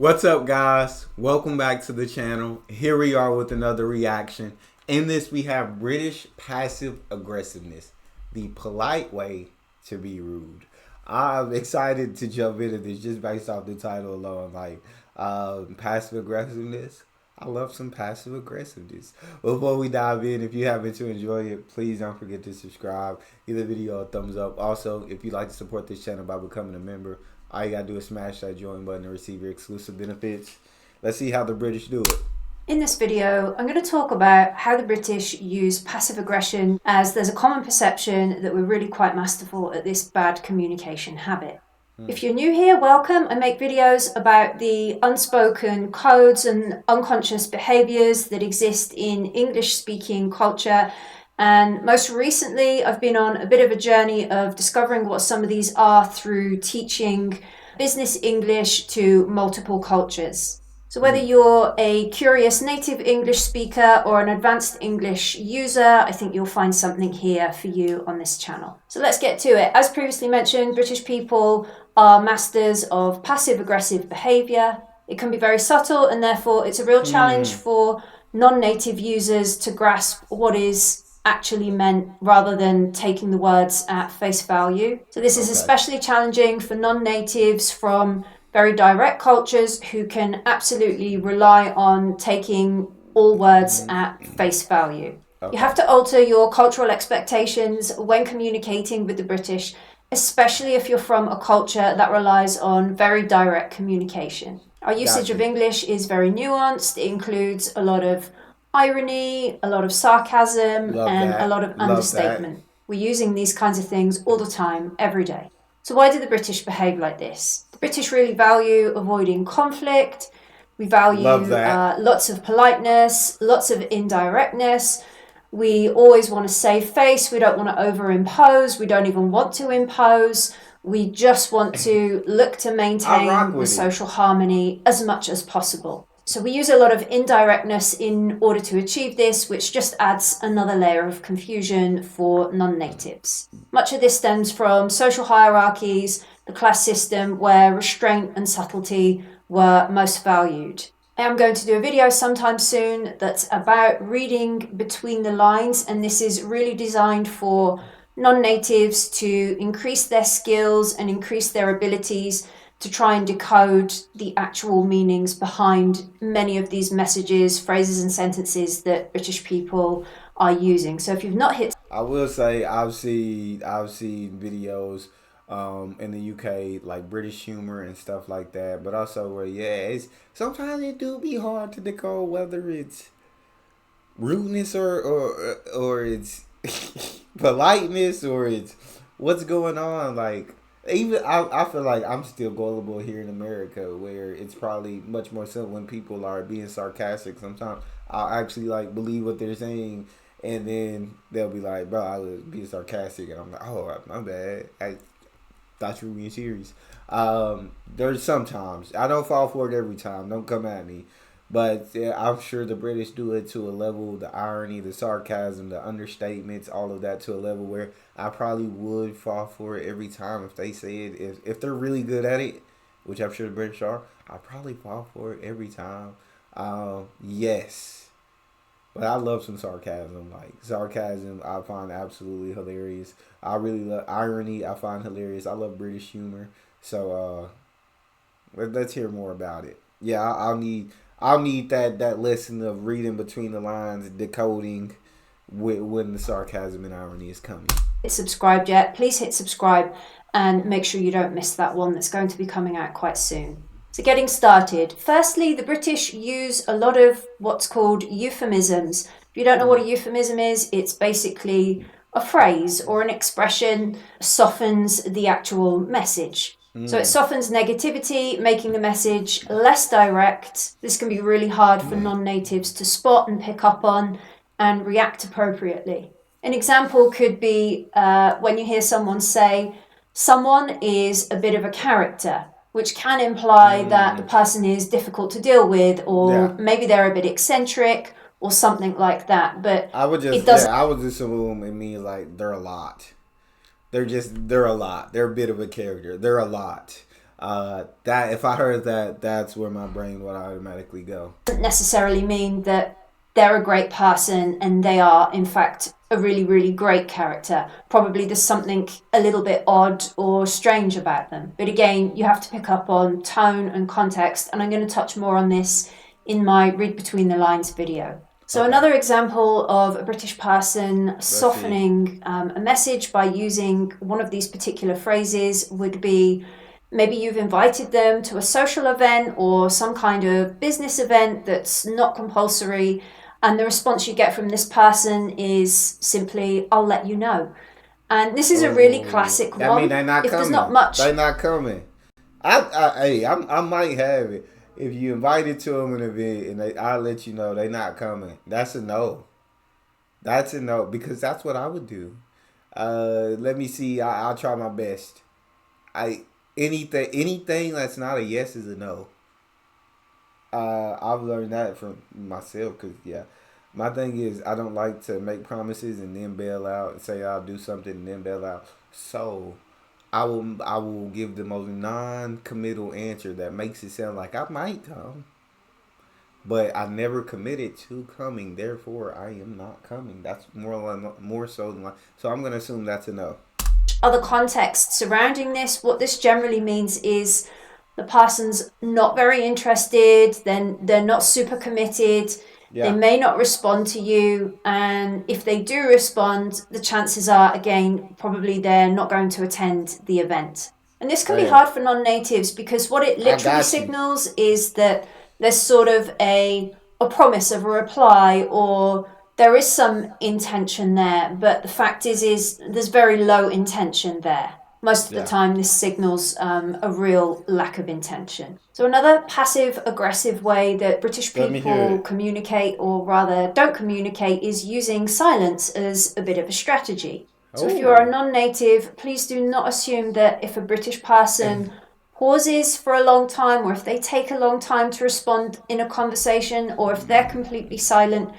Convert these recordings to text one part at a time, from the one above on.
What's up, guys? Welcome back to the channel. Here we are with another reaction. In this, we have British passive aggressiveness, the polite way to be rude. I'm excited to jump into this just based off the title alone. Passive aggressiveness. I love some passive aggressiveness. Before we dive in, if you happen to enjoy it, please don't forget to subscribe. Give the video a thumbs up. Also, if you'd like to support this channel by becoming a member, all you gotta do is smash that join button to receive your exclusive benefits. Let's see how the British do it. In this video, I'm going to talk about how the British use passive aggression, as there's a common perception that we're really quite masterful at this bad communication habit. If you're new here, welcome. I make videos about the unspoken codes and unconscious behaviors that exist in English-speaking culture. And most recently, I've been on a bit of a journey of discovering what some of these are through teaching business English to multiple cultures. So whether you're a curious native English speaker or an advanced English user, I think you'll find something here for you on this channel. So let's get to it. As previously mentioned, British people are masters of passive-aggressive behavior. It can be very subtle, and therefore it's a real challenge for non-native users to grasp what is actually meant rather than taking the words at face value. So this is especially challenging for non-natives from very direct cultures who can absolutely rely on taking all words at face value. You have to alter your cultural expectations when communicating with the British, especially if you're from a culture that relies on very direct communication. Our usage of English is very nuanced. It includes a lot of irony, a lot of sarcasm, a lot of understatement. We're using these kinds of things all the time, every day. So why do the British behave like this? The British really value avoiding conflict. We value lots of politeness, lots of indirectness. We always want to save face. We don't want to overimpose. We don't even want to impose. We just want to look to maintain the social harmony as much as possible. So we use a lot of indirectness in order to achieve this, which just adds another layer of confusion for non-natives. Much of this stems from social hierarchies, the class system, where restraint and subtlety were most valued. I am going to do a video sometime soon that's about reading between the lines, and this is really designed for non-natives to increase their skills and increase their abilities to try and decode the actual meanings behind many of these messages, phrases and sentences that British people are using. So if you've not hit... I will say I've seen videos in the UK, like British humor and stuff like that, but also where sometimes it do be hard to decode whether it's rudeness or it's politeness or it's what's going on. Like, even I feel like I'm still gullible here in America, where it's probably much more simple when people are being sarcastic. Sometimes I'll actually believe what they're saying, and then they'll be like, "Bro, I was being sarcastic," and I'm like, "Oh, my bad. I thought you were being serious." There's sometimes I don't fall for it every time. Don't come at me. But yeah, I'm sure the British do it to a level, the irony, the sarcasm, the understatements, all of that to a level where I probably would fall for it every time if they say it. If they're really good at it, which I'm sure the British are, I probably fall for it every time. Yes. But I love some sarcasm. Sarcasm, I find absolutely hilarious. I really love irony. I find hilarious. I love British humor. So let's hear more about it. Yeah, I'll need that lesson of reading between the lines, decoding when the sarcasm and irony is coming. Hit subscribed yet? Please hit subscribe and make sure you don't miss that one that's going to be coming out quite soon. So getting started. Firstly, the British use a lot of what's called euphemisms. If you don't know what a euphemism is, it's basically a phrase or an expression softens the actual message. So it softens negativity, making the message less direct. This can be really hard for non-natives to spot and pick up on and react appropriately. An example could be when you hear someone say, "Someone is a bit of a character," which can imply that the person is difficult to deal with, or maybe they're a bit eccentric or something like that. But I would just assume it means like they're a lot. They're a lot. They're a bit of a character. They're a lot. That if I heard that, that's where my brain would automatically go. Doesn't necessarily mean that they're a great person and they are, in fact, a really, really great character. Probably there's something a little bit odd or strange about them. But again, you have to pick up on tone and context, and I'm going to touch more on this in my Read Between the Lines video. So Okay. another example of a British person Let's see. softening a message by using one of these particular phrases would be, maybe you've invited them to a social event or some kind of business event that's not compulsory, and the response you get from this person is simply, I'll let you know. And this is a really Oh, classic that mean one. they not If there's not coming. They much not coming. Hey, I might have it. If you invited to them an event and I'll let you know they not coming. That's a no. That's a no because that's what I would do. Let me see. I'll try my best. I anything that's not a yes is a no. I've learned that from myself because yeah, my thing is I don't like to make promises and then bail out and say I'll do something and then bail out. So I will give the most non-committal answer that makes it sound like I might come, but I never committed to coming. Therefore, I am not coming. That's more so than like. So I'm gonna assume that's a no. other context surrounding this, what this generally means is the person's not very interested, then they're not super committed, they Yeah. may not respond to you, and if they do respond, the chances are, again, probably they're not going to attend the event. And this can be Hey, hard for non-natives because what it I literally got you. signals is that there's sort of a promise of a reply, or there is some intention there, but the fact is there's very low intention there. Most of the Yeah. time, this signals a real lack of intention. So another passive aggressive way that British Let me hear people it. communicate, or rather don't communicate, is using silence as a bit of a strategy. So if you're a Oh. non-native, please do not assume that if a British person pauses for a long time, or if they take a long time to respond in a conversation, or if they're completely silent,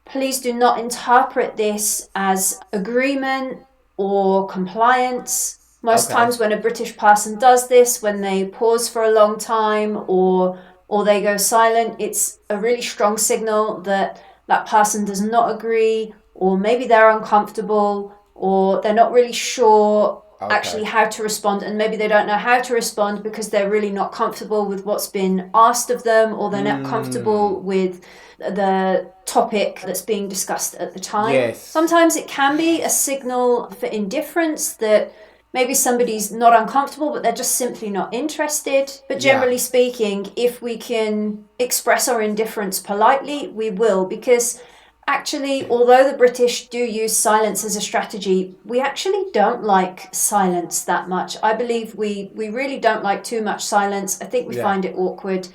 please do not interpret this as agreement or compliance. Most Okay. times when a British person does this, when they pause for a long time or they go silent, it's a really strong signal that that person does not agree, or maybe they're uncomfortable, or they're not really sure actually Okay. how to respond, and maybe they don't know how to respond because they're really not comfortable with what's been asked of them, or they're not Mm. comfortable with the topic that's being discussed at the time. Yes. Sometimes it can be a signal for indifference, that maybe somebody's not uncomfortable, but they're just simply not interested. But Yeah. generally speaking, if we can express our indifference politely, we will, because actually, although the British do use silence as a strategy, we actually don't like silence that much. I believe we really don't like too much silence. I think we Yeah. find it awkward.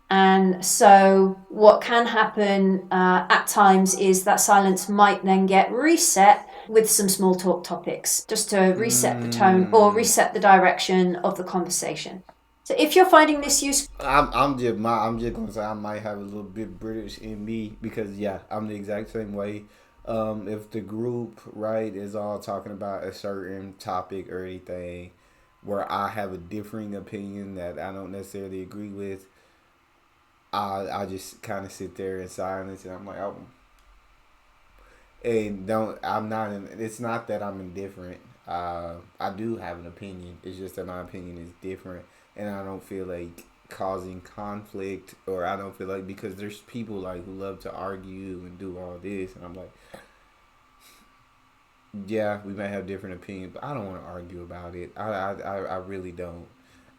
And so, what can happen at times is that silence might then get reset with some small talk topics, just to reset the tone or Mm. reset the direction of the conversation. So, if you're finding this useful, I'm just gonna say I might have a little bit British in me because yeah, I'm the exact same way. If the group right is all talking about a certain topic or anything where I have a differing opinion that I don't necessarily agree with, I just kind of sit there in silence and I'm like, oh, and don't I'm not in, it's not that I'm indifferent. I do have an opinion. It's just that my opinion is different, and I don't feel like causing conflict, or I don't feel like because there's people like who love to argue and do all this, and I'm like, yeah, we may have different opinions, but I don't want to argue about it. I really don't.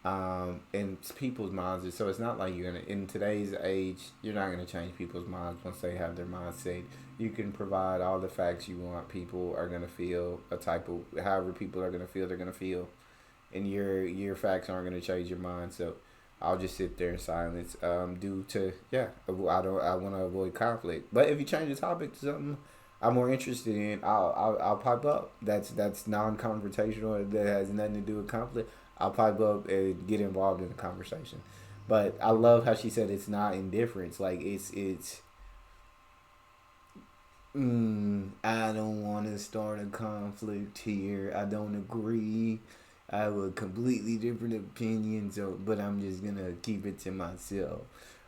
And it's people's minds, so it's not like you're gonna in today's age you're not gonna change people's minds once they have their mind set. You can provide all the facts you want. People are gonna feel a type of however people are gonna feel. They're gonna feel, and your facts aren't gonna change your mind. So I'll just sit there in silence. Due to yeah, I want to avoid conflict. But if you change the topic to something I'm more interested in, I'll pipe up. That's non-confrontational. That has nothing to do with conflict. I'll pipe up and get involved in the conversation. But I love how she said it's not indifference. Like it's. I don't want to start a conflict here. I don't agree. I have a completely different opinion, so but I'm just gonna keep it to myself.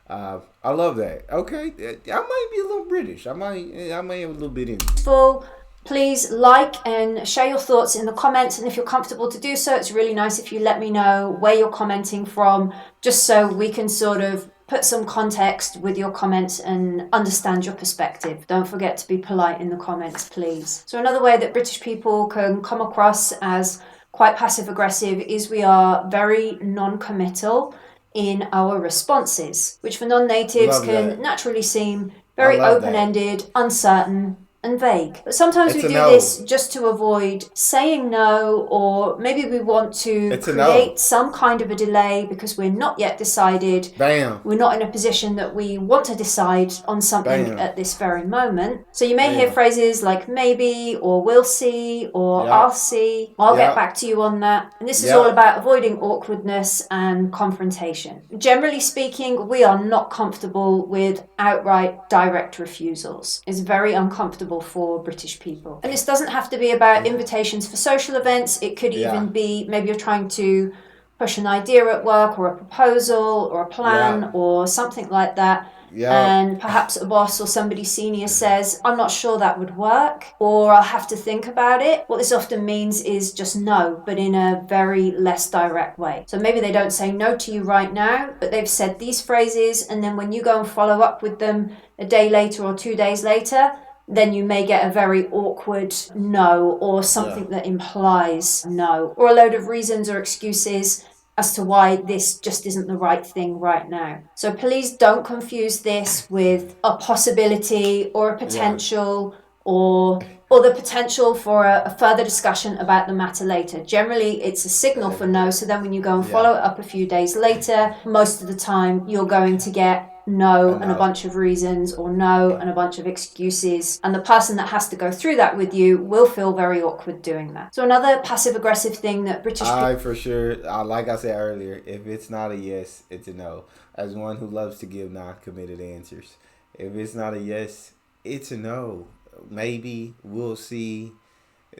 I love that. Okay, I might be a little British. I might have a little bit in me. Full. Please like and share your thoughts in the comments, and if you're comfortable to do so, it's really nice if you let me know where you're commenting from, just so we can sort of put some context with your comments and understand your perspective. Don't forget to be polite in the comments, please. So another way that British people can come across as quite passive aggressive is we are very non-committal in our responses, which for non-natives Love can that. naturally seem I very love that. open-ended, uncertain, and vague. But sometimes we It's a do no. this just to avoid saying no, or maybe we want to It's a no. create some kind of a delay because we're not yet decided. Bam. We're not in a position that we want to decide on something Bam. at this very moment. So you may hear Bam. phrases like maybe, or we'll see, or I'll Yep. see. I'll get Yep. back to you on that. And this is all Yep. about avoiding awkwardness and confrontation. Generally speaking, we are not comfortable with outright direct refusals. It's very uncomfortable for British people. And this doesn't have to be about invitations for social events. It could Yeah. even be maybe you're trying to push an idea at work, or a proposal or a plan, Yep. or something like that. Yep. And perhaps a boss or somebody senior says, I'm not sure that would work, or I'll have to think about it. What this often means is just no, but in a very less direct way. So maybe they don't say no to you right now, but they've said these phrases, and then when you go and follow up with them a day later or 2 days later, then you may get a very awkward no, or something that implies no, or a load of reasons or excuses as to why this just isn't the right thing right now. So please don't confuse this with a possibility or a potential, or the potential for a further discussion about the matter later. Generally, it's a signal for no, so then when you go and follow it up a few days later, most of the time you're going to get no and a bunch of reasons, or no and a bunch of excuses, and the person that has to go through that with you will feel very awkward doing that. So another passive aggressive thing that British people, For sure, like I said earlier, if it's not a yes, it's a no. As one who loves to give non-committed answers, if it's not a yes, it's a no. Maybe, we'll see.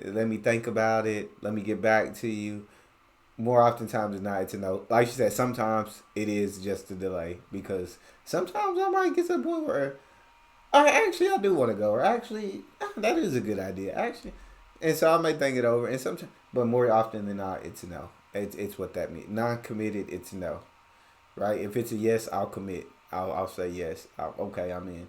Let me think about it. Let me get back to you. More oftentimes than not, it's a no. Like you said, sometimes it is just a delay, because sometimes I might get to a point where I do want to go, or actually that is a good idea, actually, and so I may think it over, and sometimes, but more often than not, it's a no. It's what that means. Non-committed, it's a no, right? If it's a yes, I'll commit. I'll say yes. Okay, I'm in.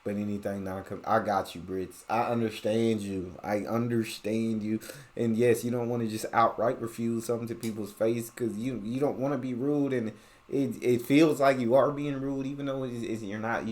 But anything I got you, Brits. I understand you. I understand you. And yes, you don't want to just outright refuse something to people's face, because you don't want to be rude, and it feels like you are being rude, even though you're not.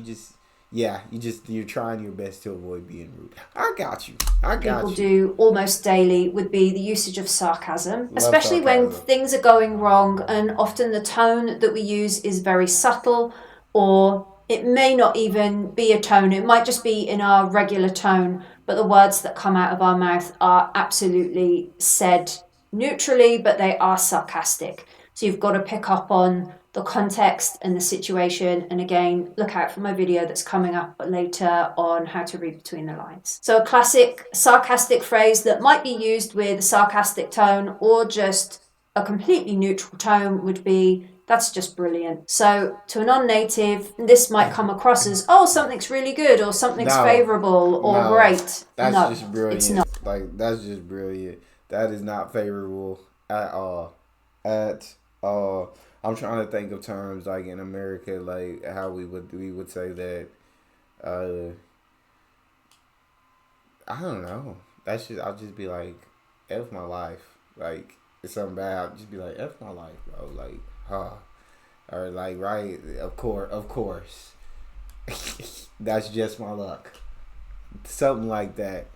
You're trying your best to avoid being rude. I got you. people do almost daily would be the usage of sarcasm, especially when sarcasm. things are going wrong, and often the tone that we use is very subtle, or it may not even be a tone. It might just be in our regular tone, but the words that come out of our mouth are absolutely said neutrally, but they are sarcastic. So you've got to pick up on the context and the situation. And again, look out for my video that's coming up later on how to read between the lines. So a classic sarcastic phrase that might be used with a sarcastic tone or just a completely neutral tone would be, that's just brilliant. So to a non-native, this might come across as, oh, something's really good, or something's favorable, or great. That's just brilliant. It's not. Like, that's just brilliant. That is not favorable at all. At all. I'm trying to think of terms like in America, like how we would say that. I don't know. That's just, I'll just be like, F my life. Like, it's something bad, I'll just be like, F my life, bro. Like, or like, right, of course. That's just my luck. Something like that.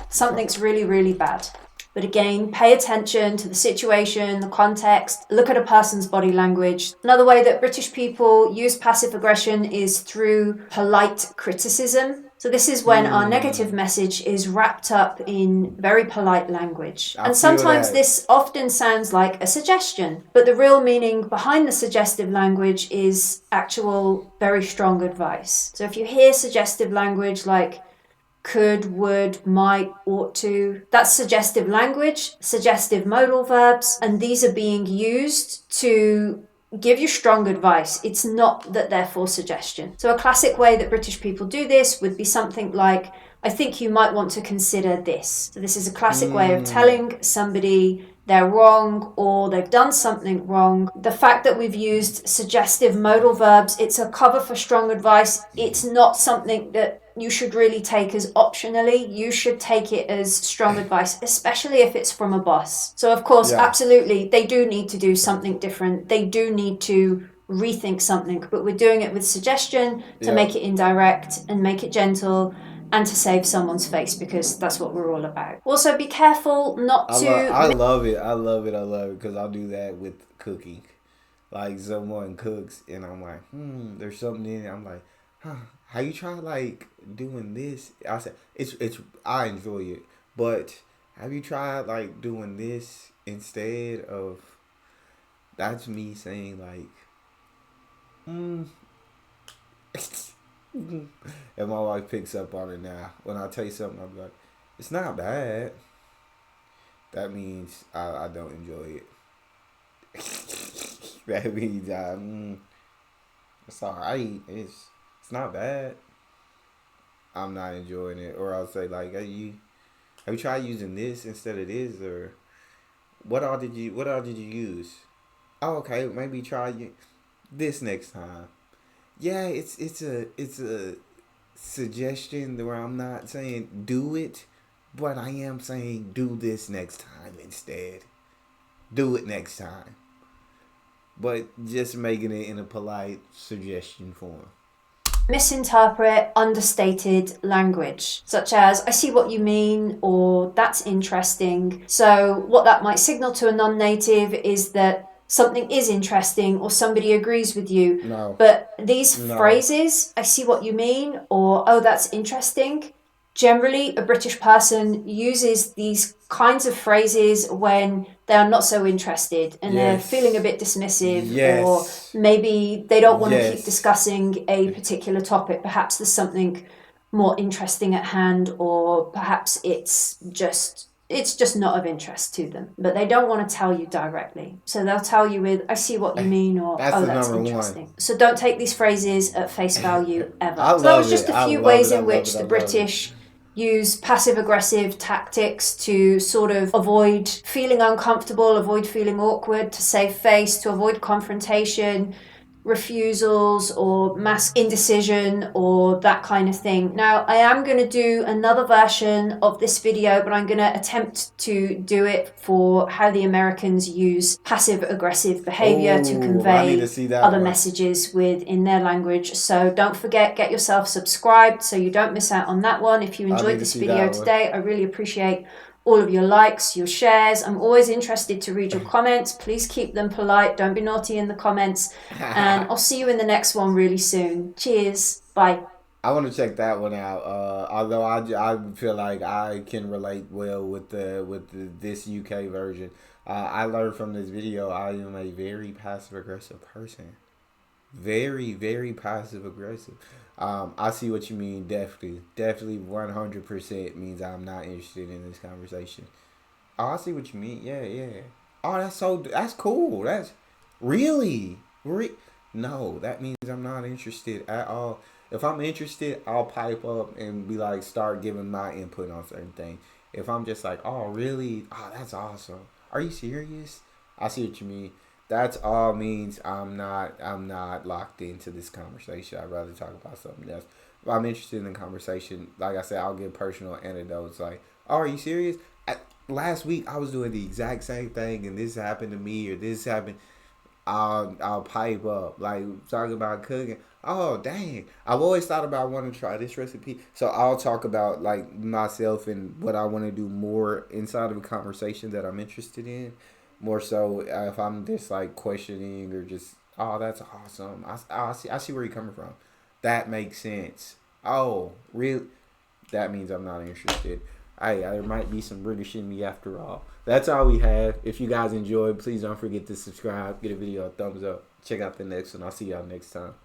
Something's really, really bad. But again, pay attention to the situation, the context, look at a person's body language. Another way that British people use passive aggression is through polite criticism. So this is when our negative message is wrapped up in very polite language. And sometimes this often sounds like a suggestion, but the real meaning behind the suggestive language is actual very strong advice. So if you hear suggestive language like, could, would, might, ought to. That's suggestive language, suggestive modal verbs, and these are being used to give you strong advice. It's not that they're for suggestion. So a classic way that British people do this would be something like, I think you might want to consider this. So this is a classic way of telling somebody they're wrong or they've done something wrong. The fact that we've used suggestive modal verbs, it's a cover for strong advice. It's not something that you should really take as optionally. You should take it as strong advice, especially if it's from a boss. So of course, absolutely, they do need to do something different. They do need to rethink something, but we're doing it with suggestion to make it indirect and make it gentle and to save someone's face, because that's what we're all about. Also, be careful not to... I love it. I love it because I'll do that with cooking. Like someone cooks and I'm like, there's something in it. I'm like, how you try like doing this? I said, I enjoy it, but have you tried like doing this instead of... That's me saying like, and my wife picks up on it now. When I tell you something, I'm like, it's not bad. That means I don't enjoy it. That means it's alright. It's not bad. I'm not enjoying it. Or I'll say like, hey, have you tried using this instead of this? Or what all did you use? Oh, okay, maybe try this next time. Yeah, it's a suggestion where I'm not saying do it, but I am saying do this next time instead. Do it next time. But just making it in a polite suggestion form. Misinterpret understated language, such as I see what you mean or that's interesting. So what that might signal to a non-native is that something is interesting or somebody agrees with you. No. But these phrases, I see what you mean, or oh, that's interesting, generally a British person uses these kinds of phrases when they are not so interested and they're feeling a bit dismissive, or maybe they don't want to keep discussing a particular topic. Perhaps there's something more interesting at hand, or perhaps it's just not of interest to them, but they don't want to tell you directly. So they'll tell you with, I see what you mean, or that's interesting. One. So don't take these phrases at face value ever. So that was just a few ways in which the British use passive-aggressive tactics to sort of avoid feeling uncomfortable, avoid feeling awkward, to save face, to avoid confrontation, refusals or mask indecision or that kind of thing. Now, I am going to do another version of this video, but I'm going to attempt to do it for how the Americans use passive-aggressive behavior to convey other messages within their language. So don't forget, get yourself subscribed so you don't miss out on that one. If you enjoyed this video today, I really appreciate all of your likes, your shares. I'm always interested to read your comments. Please keep them polite. Don't be naughty in the comments. And I'll see you in the next one really soon. Cheers. Bye. I want to check that one out. Although I feel like I can relate well with this UK version. I learned from this video I am a very passive aggressive person. Very, very passive aggressive. I see what you mean. Definitely 100% means I'm not interested in this conversation. Oh, I see what you mean. Yeah. Oh, that's cool. That's really no, that means I'm not interested at all. If I'm interested, I'll pipe up and be like, start giving my input on certain things. If I'm just like, oh, really? Oh, that's awesome. Are you serious? I see what you mean. That's all means I'm not locked into this conversation. I'd rather talk about something else. If I'm interested in the conversation, like I said, I'll give personal anecdotes like, oh, are you serious? Last week I was doing the exact same thing and this happened to me or this happened. I'll pipe up, like talking about cooking. Oh, dang. I've always thought about wanting to try this recipe. So I'll talk about like myself and what I want to do more inside of a conversation that I'm interested in. More so if I'm just like questioning or just, oh, that's awesome. I see where you're coming from. That makes sense. Oh, really? That means I'm not interested. There might be some British in me after all. That's all we have. If you guys enjoyed, please don't forget to subscribe. Give the video a thumbs up. Check out the next one. I'll see y'all next time.